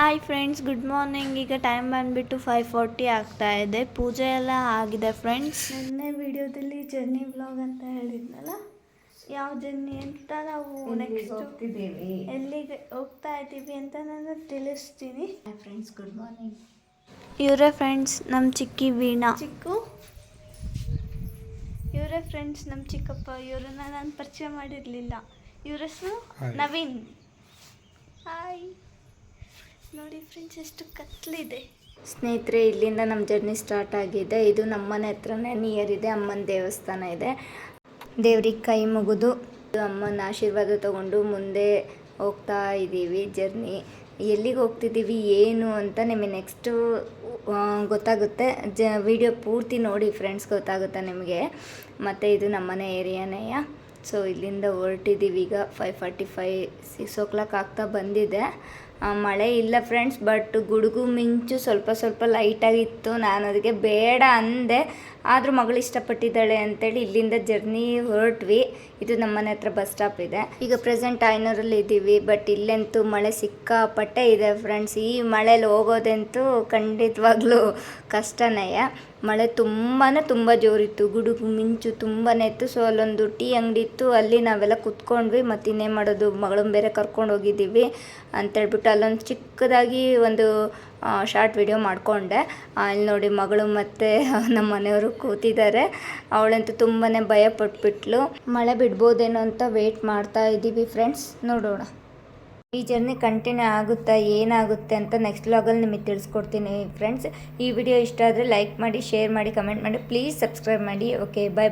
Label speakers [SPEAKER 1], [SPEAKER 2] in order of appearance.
[SPEAKER 1] Hi friends, good morning. ಈಗ time ಬಂದುಬಿಟ್ಟು 5:40 ಆಗ್ತಾ ಇದೆ. ಪೂಜೆ ಎಲ್ಲ ಆಗಿದೆ ಫ್ರೆಂಡ್ಸ್. ನಿನ್ನೆ ವಿಡಿಯೋದಲ್ಲಿ ಜರ್ನಿ ವ್ಲಾಗ್ ಅಂತ ಹೇಳಿದ್ನಲ್ಲ, ಯಾವ ಜರ್ನಿ ಅಂತ ನಾವು ನೆಕ್ಸ್ಟ್ ಹೋಗ್ತಿದ್ದೀವಿ, ಎಲ್ಲಿಗೆ ಹೋಗ್ತಾ ಇದ್ದೀವಿ ಅಂತ ನಾನು ತಿಳಿಸ್ತೀನಿ. Friends, good morning. ಇವರೇ ಫ್ರೆಂಡ್ಸ್ ನಮ್ಮ ಚಿಕ್ಕಿ ವೀಣಾ. ಇವರೇ ಫ್ರೆಂಡ್ಸ್ ನಮ್ಮ ಚಿಕ್ಕಪ್ಪ. ಇವರನ್ನ ನಾನು ಪರಿಚಯ ಮಾಡಿರಲಿಲ್ಲ. ಇವ್ರ ಹೆಸರು ನವೀನ್. ಹಾಯ್. ನೋಡಿ ಫ್ರೆಂಡ್ಸ್, ಎಷ್ಟು ಕತ್ಲಿದೆ. ಸ್ನೇಹಿತರೆ, ಇಲ್ಲಿಂದ ನಮ್ಮ ಜರ್ನಿ ಸ್ಟಾರ್ಟ್ ಆಗಿದೆ. ಇದು ನಮ್ಮನೆ ಹತ್ರನೇ ನಿಯರ್ ಇದೆ. ಅಮ್ಮನ ದೇವಸ್ಥಾನ ಇದೆ. ದೇವ್ರಿಗೆ ಕೈ ಮುಗಿದು ಅಮ್ಮನ ಆಶೀರ್ವಾದ ತಗೊಂಡು ಮುಂದೆ ಹೋಗ್ತಾ ಇದ್ದೀವಿ. ಜರ್ನಿ ಎಲ್ಲಿಗೆ ಹೋಗ್ತಿದ್ದೀವಿ ಏನು ಅಂತ ನಿಮಗೆ ನೆಕ್ಸ್ಟು ಗೊತ್ತಾಗುತ್ತೆ. ವಿಡಿಯೋ ಪೂರ್ತಿ ನೋಡಿ ಫ್ರೆಂಡ್ಸ್, ಗೊತ್ತಾಗುತ್ತೆ ನಿಮಗೆ. ಮತ್ತು ಇದು ನಮ್ಮನೆ ಏರಿಯಾನೇ. ಸೊ ಇಲ್ಲಿಂದ ಹೊರಟಿದ್ದೀವಿ. ಈಗ 5:45 6 o'clock ಆಗ್ತಾ ಬಂದಿದೆ. ಮಳೆ ಇಲ್ಲ ಫ್ರೆಂಡ್ಸ್, ಬಟ್ ಗುಡುಗು ಮಿಂಚು ಸ್ವಲ್ಪ ಲೈಟಾಗಿತ್ತು. ನಾನು ಅದಕ್ಕೆ ಬೇಡ ಅಂದೆ, ಆದರೂ ಮಗಳು ಇಷ್ಟಪಟ್ಟಿದ್ದಾಳೆ ಅಂತೇಳಿ ಇಲ್ಲಿಂದ ಜರ್ನಿ ಹೊರಟ್ವಿ. ಇದು ನಮ್ಮನೆ ಹತ್ರ ಬಸ್ ಸ್ಟಾಪ್ ಇದೆ. ಈಗ ಪ್ರೆಸೆಂಟ್ ಆಯನೂರಲ್ಲಿ ಇದ್ದೀವಿ. ಬಟ್ ಇಲ್ಲಂತೂ ಮಳೆ ಸಿಕ್ಕಾಪಟ್ಟೆ ಇದೆ ಫ್ರೆಂಡ್ಸ್. ಈ ಮಳೇಲಿ ಹೋಗೋದಂತೂ ಖಂಡಿತವಾಗ್ಲೂ ಕಷ್ಟನೇ. ಮಳೆ ತುಂಬ ಜೋರಿತ್ತು. ಗುಡುಗು ಮಿಂಚು ತುಂಬಾ ಇತ್ತು. ಸೊ ಅಲ್ಲೊಂದು ಟೀ ಅಂಗಡಿ ಇತ್ತು, ಅಲ್ಲಿ ನಾವೆಲ್ಲ ಕುತ್ಕೊಂಡ್ವಿ. ಮತ್ತು ಇನ್ನೇನು ಮಾಡೋದು, ಮಗಳನ್ನ ಬೇರೆ ಕರ್ಕೊಂಡು ಹೋಗಿದ್ದೀವಿ ಅಂತೇಳ್ಬಿಟ್ಟು ಅಲ್ಲೊಂದು ಚಿಕ್ಕದಾಗಿ ಒಂದು ಶಾರ್ಟ್ ವಿಡಿಯೋ ಮಾಡಿಕೊಂಡೆ. ಅಲ್ಲಿ ನೋಡಿ ಮಗಳು ಮತ್ತು ನಮ್ಮ ಮನೆಯವರು ಕೂತಿದ್ದಾರೆ. ಅವಳಂತೂ ತುಂಬಾ ಭಯ ಪಟ್ಬಿಟ್ಲು. ಮಳೆ ಬಿಡ್ಬೋದೇನೋ ಅಂತ ವೆಯ್ಟ್ ಮಾಡ್ತಾ ಇದ್ದೀವಿ ಫ್ರೆಂಡ್ಸ್. ನೋಡೋಣ ಈ ಜರ್ನಿ ಕಂಟಿನ್ಯೂ ಆಗುತ್ತಾ ಏನಾಗುತ್ತೆ ಅಂತ ನೆಕ್ಸ್ಟ್ ವ್ಲಾಗಲ್ಲಿ ನಿಮಗೆ ತಿಳಿಸ್ಕೊಡ್ತೀನಿ ಫ್ರೆಂಡ್ಸ್. ಈ ವಿಡಿಯೋ ಇಷ್ಟ ಆದರೆ ಲೈಕ್ ಮಾಡಿ, ಶೇರ್ ಮಾಡಿ, ಕಮೆಂಟ್ ಮಾಡಿ, ಪ್ಲೀಸ್ ಸಬ್ಸ್ಕ್ರೈಬ್ ಮಾಡಿ. ಓಕೆ, ಬಾಯ್.